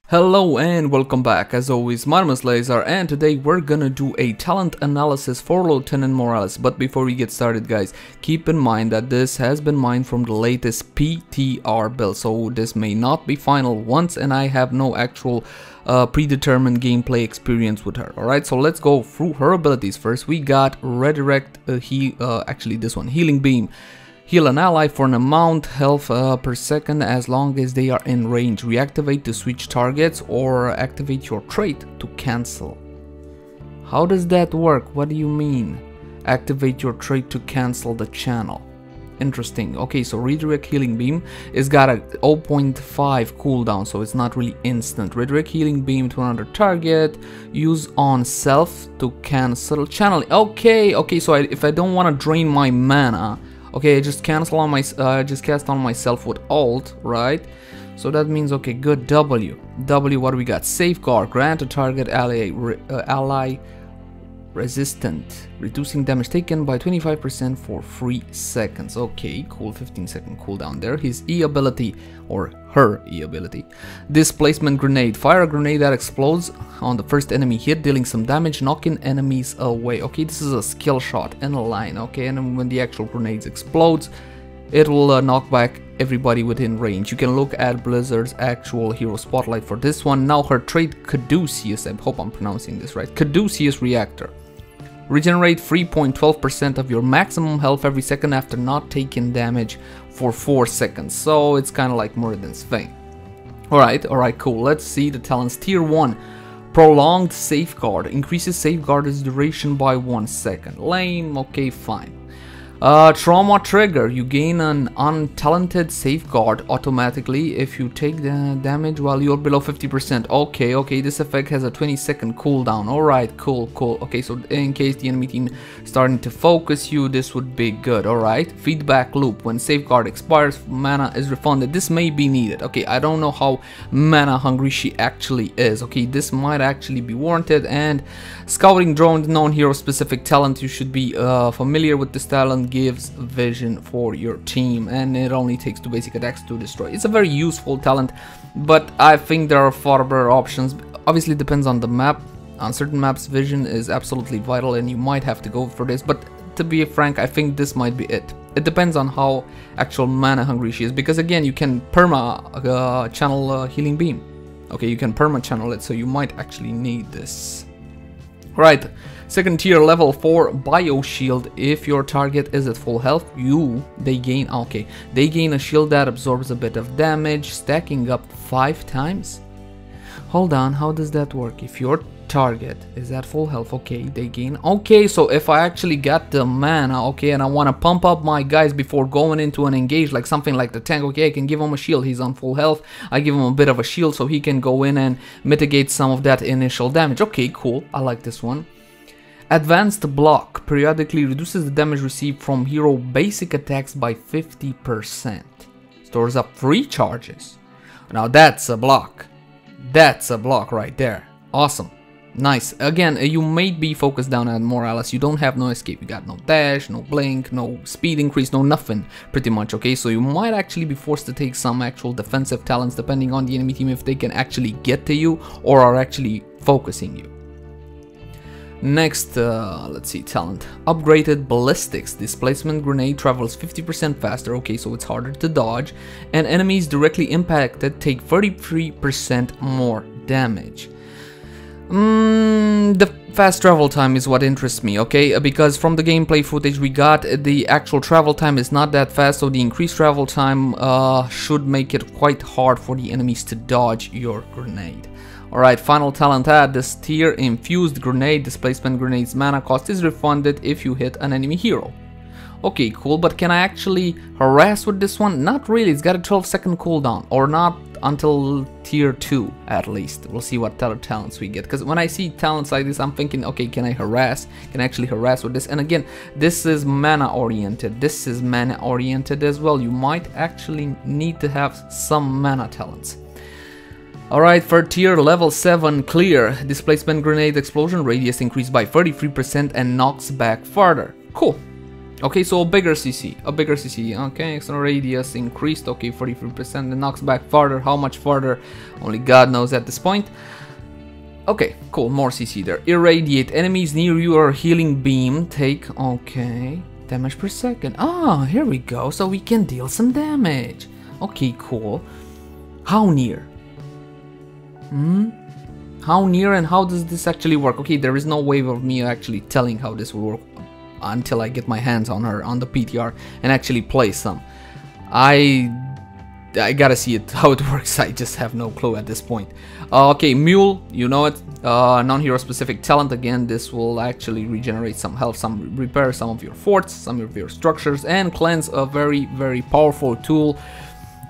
Hello and welcome back. As always, my name is Leyzar and today we're gonna do a talent analysis for Lieutenant Morales. But before we get started, guys, keep in mind that this has been mined from the latest PTR build, so this may not be final once, and I have no actual predetermined gameplay experience with her. Alright, so let's go through her abilities first. We got Redirect, actually this one, Healing Beam. Heal an ally for an amount health per second as long as they are in range. Reactivate to switch targets or activate your trait to cancel. How does that work? What do you mean? Activate your trait to cancel the channel. Interesting. Okay, so Redirect Healing Beam is got a 0.5 cooldown, so it's not really instant. Redirect Healing Beam to another target. Use on self to cancel channel. Okay, so if I don't want to drain my mana, okay, I just cancel on my just cast on myself with alt, right? So that means, okay, good. W, what do we got? Safeguard, grant a target ally resistant, reducing damage taken by 25% for 3 seconds. Okay, cool. 15-second cooldown there. His E ability, or her E ability, Displacement Grenade. Fire a grenade that explodes on the first enemy hit, dealing some damage, knocking enemies away. Okay, this is a skill shot in a line. Okay, and then when the actual grenades explodes, it will knock back everybody within range. You can look at Blizzard's actual hero spotlight for this one. Now her trait, Caduceus, I hope I'm pronouncing this right, Caduceus Reactor. Regenerate 3.12% of your maximum health every second after not taking damage for 4 seconds. So it's kind of like Muriden's thing. Alright, cool. Let's see the talents. Tier 1. Prolonged Safeguard. Increases Safeguard's duration by 1 second. Lame. Okay, fine. Trauma Trigger. You gain an untalented Safeguard automatically if you take the damage while you're below 50%. Okay, this effect has a 20-second cooldown. Alright, cool. Okay, so in case the enemy team starting to focus you, this would be good. Alright, Feedback Loop. When Safeguard expires, mana is refunded. This may be needed. Okay, I don't know how mana hungry she actually is. Okay, this might actually be warranted. And Scouting Drone, non-hero specific talent. You should be familiar with this talent. Gives vision for your team, and it only takes 2 basic attacks to destroy. It's a very useful talent, but I think there are far better options. Obviously depends on the map. On certain maps, vision is absolutely vital and you might have to go for this, but to be frank, I think this might be it. It depends on how actual mana hungry she is, because again, you can perma channel Healing Beam. Okay, you can perma channel it, so you might actually need this. Right, second tier, level 4 Bio Shield. If your target is at full health, they gain a shield that absorbs a bit of damage, stacking up 5 times. Hold on, how does that work? If your target is at full health, okay, they gain. Okay, so if I actually got the mana, okay, and I want to pump up my guys before going into an engage, like something like the tank, okay, I can give him a shield. He's on full health. I give him a bit of a shield so he can go in and mitigate some of that initial damage. Okay, cool. I like this one. Advanced Block periodically reduces the damage received from hero basic attacks by 50%. Stores up 3 charges. Now that's a block. That's a block right there. Awesome. Nice. Again, you may be focused down at Morales. You don't have no escape. You got no dash, no blink, no speed increase, no nothing pretty much. Okay, so you might actually be forced to take some actual defensive talents depending on the enemy team, if they can actually get to you or are actually focusing you. Next, let's see, talent. Upgraded Ballistics. Displacement Grenade travels 50% faster, okay, so it's harder to dodge, and enemies directly impacted take 33% more damage. The fast travel time is what interests me, okay, because from the gameplay footage we got, the actual travel time is not that fast, so the increased travel time should make it quite hard for the enemies to dodge your grenade. Alright, final talent add. This tier, Infused Grenade. Displacement Grenade's mana cost is refunded if you hit an enemy hero. Okay, cool, but can I actually harass with this one? Not really. It's got a 12-second cooldown, or not until tier 2 at least. We'll see what other talents we get, because when I see talents like this, I'm thinking, okay, can I harass? Can I actually harass with this? And again, this is mana oriented. This is mana oriented as well. You might actually need to have some mana talents. Alright, third tier, level 7 clear. Displacement Grenade explosion radius increased by 33% and knocks back farther. Cool. Okay, so a bigger CC, okay, external radius increased, okay, 43%, it knocks back farther, how much farther, only God knows at this point. Okay, cool, more CC there. Irradiate enemies near you or healing beam, take, okay, damage per second. Ah, here we go, so we can deal some damage. Okay, cool. How near? How near and how does this actually work? Okay, there is no way of me actually telling how this will work until I get my hands on her, on the PTR, and actually play some. I gotta see it, how it works. I just have no clue at this point. Okay, Mule, you know it. Non-hero specific talent. Again, this will actually regenerate some health, some repair some of your forts, some of your structures, and cleanse. A very, very powerful tool.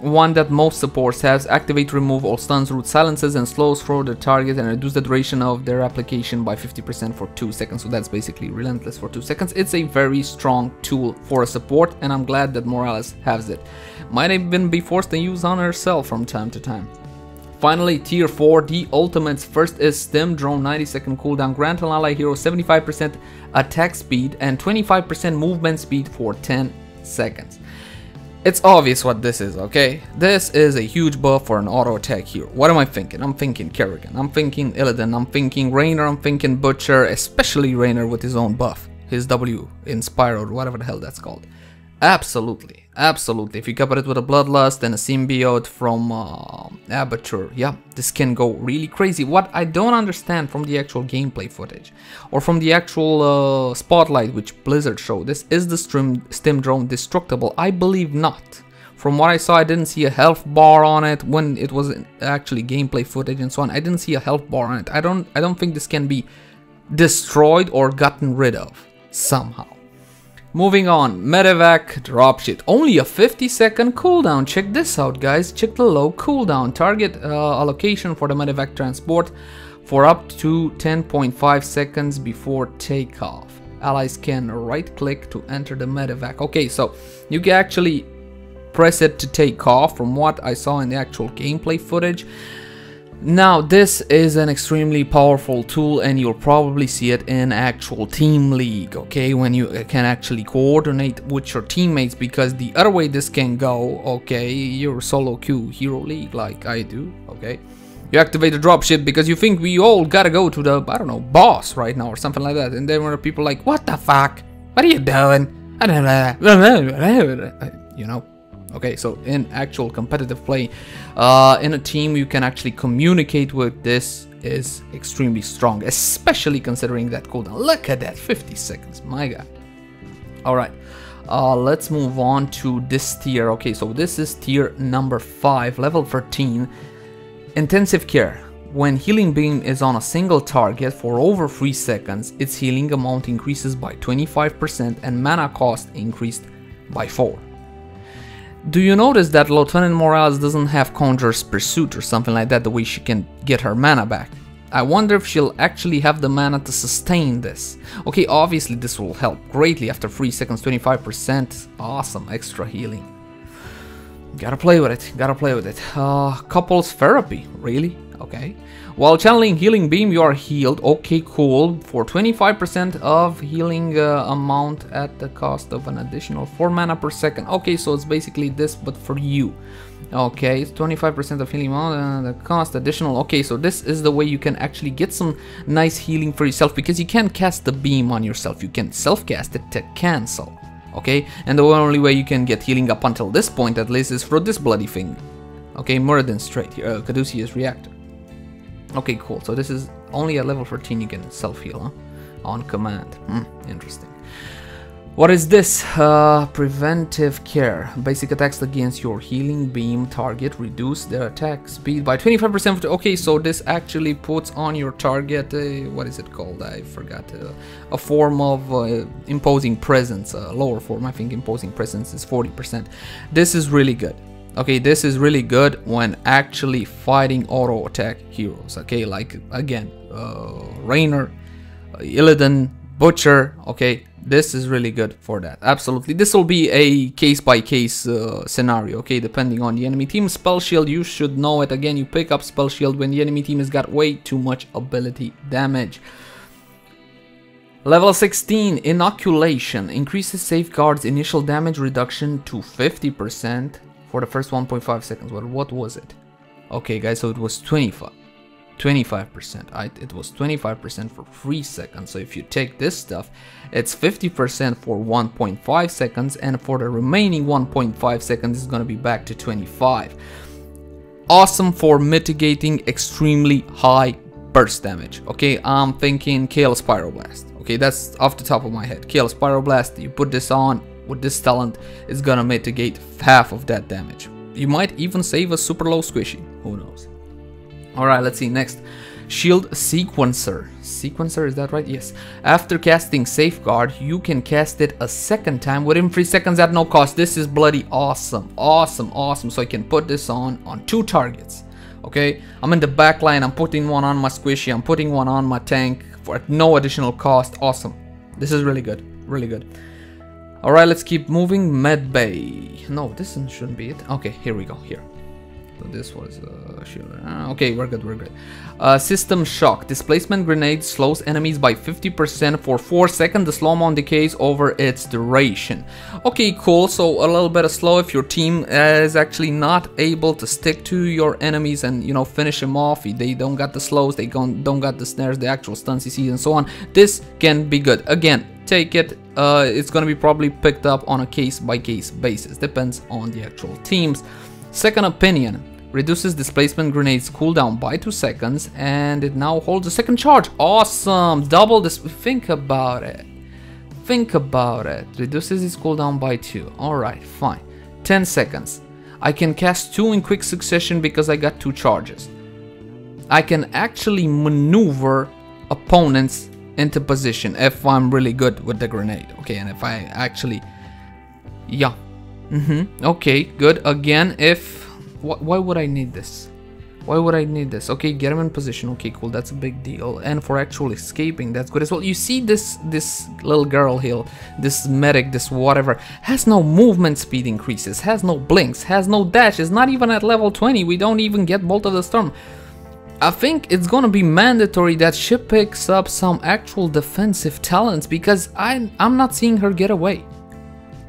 One that most supports has. Activate, remove all stuns, root silences, and slows through the target and reduce the duration of their application by 50% for 2 seconds. So that's basically relentless for 2 seconds. It's a very strong tool for a support, and I'm glad that Morales has it. Might even be forced to use on herself from time to time. Finally, tier 4, the ultimates. First is Stim Drone, 90-second cooldown. Grant an ally hero 75% attack speed and 25% movement speed for 10 seconds. It's obvious what this is, okay? This is a huge buff for an auto attack hero. What am I thinking? I'm thinking Kerrigan, I'm thinking Illidan, I'm thinking Raynor, I'm thinking Butcher, especially Raynor with his own buff. His W Inspired, whatever the hell that's called. Absolutely, absolutely. If you couple it with a Bloodlust and a Symbiote from Aperture, yeah, this can go really crazy. What I don't understand from the actual gameplay footage or from the actual spotlight which Blizzard showed, this is the Stim Drone destructible? I believe not. From what I saw, I didn't see a health bar on it when it was actually gameplay footage and so on. I didn't see a health bar on it. I don't think this can be destroyed or gotten rid of somehow. Moving on, Medevac dropship. Only a 50-second cooldown. Check this out, guys. Check the low cooldown. Target allocation for the Medevac transport for up to 10.5 seconds before takeoff. Allies can right-click to enter the Medevac. Okay, so you can actually press it to take off from what I saw in the actual gameplay footage. Now, this is an extremely powerful tool, and you'll probably see it in actual team league, okay, when you can actually coordinate with your teammates, because the other way this can go, okay, you're solo queue hero league like I do, okay, you activate the dropship because you think we all gotta go to the, I don't know, boss right now or something like that, and then when people like, what the fuck, what are you doing, you know. Okay, so in actual competitive play, in a team, you can actually communicate with. This is extremely strong, especially considering that cooldown. Look at that, 50 seconds, my god. Alright, let's move on to this tier. Okay, so this is tier number 5, level 13. Intensive care. When healing beam is on a single target for over 3 seconds, its healing amount increases by 25% and mana cost increased by 4. Do you notice that Lieutenant Morales doesn't have Conjurer's Pursuit or something like that, the way she can get her mana back? I wonder if she'll actually have the mana to sustain this. Okay, obviously this will help greatly after 3 seconds, 25%. Awesome, extra healing. Gotta play with it, gotta play with it. Couples therapy, really? Okay. While channeling healing beam, you are healed. Okay, cool. For 25% of healing amount at the cost of an additional 4 mana per second. Okay, so it's basically this, but for you. Okay, it's 25% of healing amount and the cost additional. Okay, so this is the way you can actually get some nice healing for yourself, because you can't cast the beam on yourself. You can self-cast it to cancel. Okay, and the only way you can get healing up until this point at least is for this bloody thing. Okay, Muradin straight here, Caduceus Reactor. Okay, cool. So this is only at level 13 you can self-heal, huh? On command. Interesting. What is this? Preventive care. Basic attacks against your healing beam target reduce their attack speed by 25%. Okay, so this actually puts on your target, what is it called? I forgot. A form of imposing presence. A lower form, I think imposing presence is 40%. This is really good. Okay, this is really good when actually fighting auto attack heroes. Okay, like again, Raynor, Illidan, Butcher. Okay, this is really good for that. Absolutely, this will be a case-by-case scenario. Okay, depending on the enemy team. Spell shield, you should know it. Again, you pick up spell shield when the enemy team has got way too much ability damage. Level 16, Inoculation. Increases safeguards initial damage reduction to 50% for the first 1.5 seconds. Well, what was it? Okay, guys, so it was 25%. It was 25% for 3 seconds. So if you take this stuff, it's 50% for 1.5 seconds, and for the remaining 1.5 seconds, it's gonna be back to 25. Awesome for mitigating extremely high burst damage. Okay, I'm thinking Chaos Pyroblast. Okay, that's off the top of my head. Chaos Pyroblast, you put this on with this talent, it's gonna mitigate half of that damage. You might even save a super low squishy, who knows. Alright, let's see next. Shield Sequencer. Sequencer, is that right? Yes. After casting Safeguard, you can cast it a second time within 3 seconds at no cost. This is bloody awesome. Awesome, awesome. So I can put this on 2 targets. Okay, I'm in the back line, I'm putting one on my squishy, I'm putting one on my tank for no additional cost. Awesome. This is really good. Really good. Alright, let's keep moving. Med Bay. No, this shouldn't be it. Okay, here we go. Here. So this was okay, we're good, we're good. System Shock. Displacement grenade slows enemies by 50% for 4 seconds. The slow-mo decays over its duration. Okay, cool. So a little bit of slow if your team is actually not able to stick to your enemies and, you know, finish them off. They don't got the slows, they don't got the snares, the actual stun CCs and so on. This can be good. Again, take it. It's gonna be probably picked up on a case-by-case basis. Depends on the actual teams. Second Opinion. Reduces displacement grenades cooldown by 2 seconds, and it now holds a second charge. Awesome! Double this. Think about it. Think about it. Reduces its cooldown by 2. Alright, fine. 10 seconds. I can cast 2 in quick succession because I got 2 charges. I can actually maneuver opponents into position if I'm really good with the grenade. Okay, and if I actually... Yeah. Okay, good. Again, if... Why would I need this? Why would I need this? Okay, get him in position. Okay, cool. That's a big deal. And for actual escaping, that's good as well. You see this little girl here, this medic, this whatever, has no movement speed increases, has no blinks, has no dashes, not even at level 20. We don't even get Bolt of the Storm. I think it's gonna be mandatory that she picks up some actual defensive talents, because I'm not seeing her get away.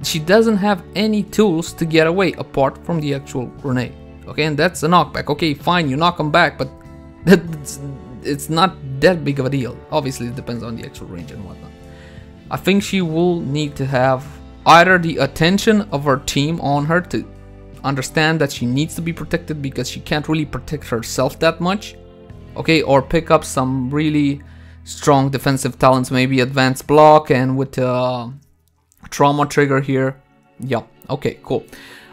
She doesn't have any tools to get away apart from the actual grenade. Okay, and that's a knockback. Okay, fine, you knock them back, but it's not that big of a deal. Obviously, it depends on the actual range and whatnot. I think she will need to have either the attention of her team on her to understand that she needs to be protected because she can't really protect herself that much. Okay, or pick up some really strong defensive talents, maybe advanced block and with trauma trigger here. Yeah, okay, cool.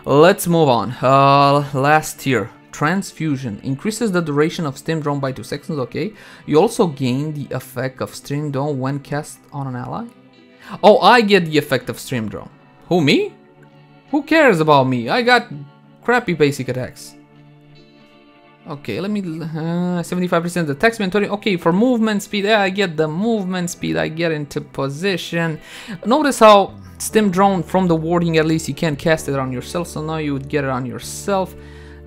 Let's move on. Last tier, Transfusion. Increases the duration of Stim Drone by 2 seconds. Okay, you also gain the effect of Stim Drone when cast on an ally. Oh, I get the effect of Stim Drone. Who, me? Who cares about me? I got crappy basic attacks. Okay, let me 75% attack speed, 20. Okay, for movement speed, yeah, I get the movement speed. I get into position. Notice how Stim Drone, from the warding at least, you can't cast it on yourself, so now you would get it on yourself.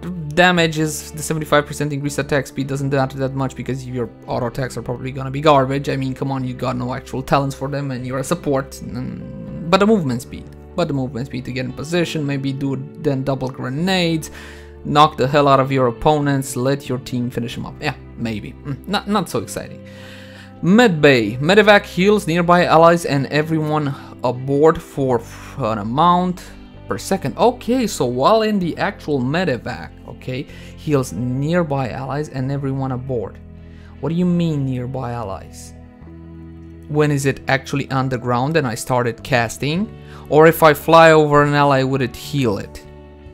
The damage is the 75% increased attack speed doesn't matter that much because your auto attacks are probably gonna be garbage. I mean, come on, you got no actual talents for them and you're a support. But the movement speed. To get in position, maybe do then double grenades, knock the hell out of your opponents, let your team finish them up. Yeah, maybe. Not so exciting. Medbay. Medevac heals nearby allies and everyone aboard for an amount per second. Okay, so while in the actual medevac, okay, heals nearby allies and everyone aboard. What do you mean nearby allies? When is it actually on the ground and I started casting? Or if I fly over an ally, would it heal it?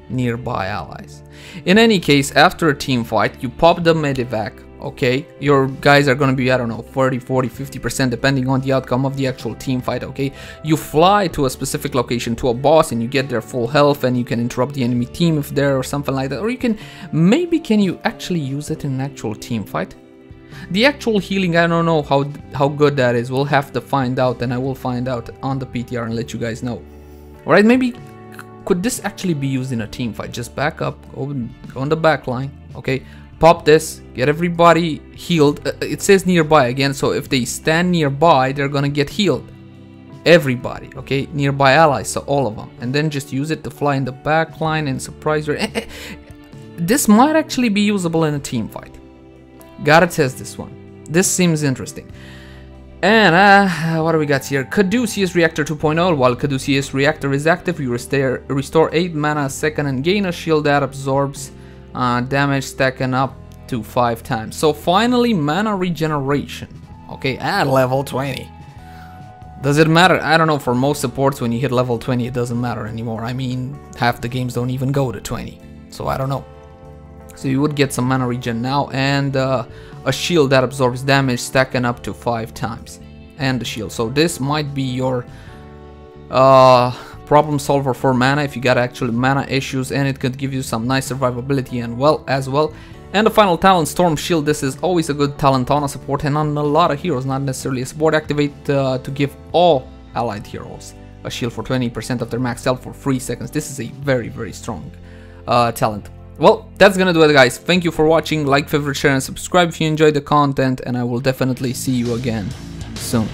Nearby allies. In any case, after a team fight, you pop the medevac. Okay, your guys are gonna be, I don't know, 30, 40, 50% depending on the outcome of the actual team fight. Okay, you fly to a specific location, to a boss, and you get their full health, and you can interrupt the enemy team if there or something like that. Or you can, maybe can you actually use it in an actual team fight? The actual healing, I don't know how good that is. We'll have to find out, and I will find out on the PTR and let you guys know. Alright, maybe could this actually be used in a team fight? Just back up, go on the back line, okay? pop this, get everybody healed. It says nearby again, so if they stand nearby, they're gonna get healed. Everybody, okay? Nearby allies, so all of them. And then just use it to fly in the back line and surprise your... This might actually be usable in a team fight. Gotta test this one. This seems interesting. And what do we got here? Caduceus Reactor 2.0. While Caduceus Reactor is active, you restore 8 mana a second and gain a shield that absorbs damage stacking up to 5 times. So finally, mana regeneration. Okay, at level 20. Does it matter? I don't know, for most supports when you hit level 20 it doesn't matter anymore. I mean, half the games don't even go to 20. So I don't know. So you would get some mana regen now, and a shield that absorbs damage stacking up to 5 times. And the shield. So this might be your problem solver for mana if you got actually mana issues, and it could give you some nice survivability and as well. And the final talent, Storm Shield. This is always a good talent on a support and on a lot of heroes, not necessarily a support. Activate to give all allied heroes a shield for 20% of their max health for 3 seconds. This is a very strong talent. Well, that's gonna do it, guys. Thank you for watching. Like, favorite, share, and subscribe if you enjoyed the content, and I will definitely see you again soon.